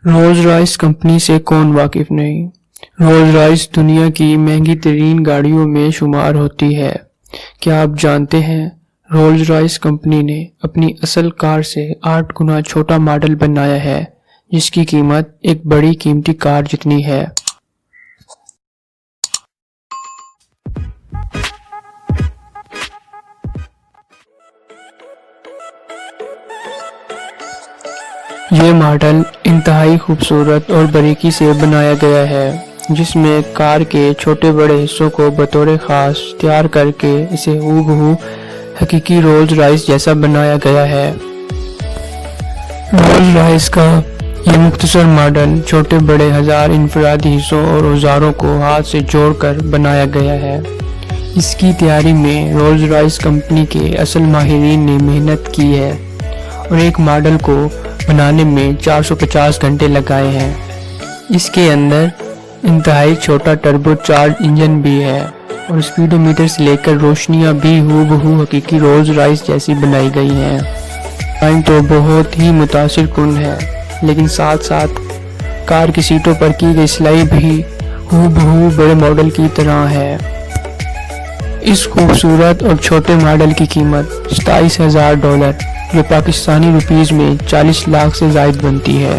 Rolls Royce company سے کون واقف نہیں؟ رولز رائس دنیا کی مہنگی ترین گاڑیوں میں شمار ہوتی ہے۔ کیا آپ جانتے ہیں رولز رائس کمپنی نے اپنی اصل کار سے 8 گنا چھوٹا ماڈل بنایا ہے جس کی قیمت ایک بڑی قیمتی کار جتنی ہے۔ یہ ماڈل انتہائی خوبصورت اور باریکی سے بنایا گیا ہے جس میں کار کے چھوٹے بڑے حصوں کو بطور خاص تیار کر کے اسے ہو بہو حقیقی رولز رائس جیسا بنایا گیا ہے۔ رولز رائس کا یہ مختصر ماڈل چھوٹے بڑے ہزار انفرادی حصوں اور اوزاروں کو ہاتھ سے جوڑ کر بنایا گیا ہے۔ اس کی تیاری میں رولز رائس کمپنی کے اصل ماہرین نے محنت کی ہے اور ایک ماڈل کو بنانے میں 450 گھنٹے لگائے ہیں۔ اس کے اندر انتہائی چھوٹا ٹربو چارج انجن بھی ہے اور اسپیڈو میٹر سے لے کر روشنیاں بھی ہو بہو حقیقی رولز رائس جیسی بنائی گئی ہیں۔ ڈیزائن تو بہت ہی متاثر کن ہے لیکن ساتھ ساتھ کار کی سیٹوں پر کی گئی سلائی بھی ہو بہو بڑے ماڈل کی طرح ہے۔ اس خوبصورت اور چھوٹے ماڈل کی قیمت $27,000 جو پاکستانی روپیز میں 40 لاکھ سے زائد بنتی ہے۔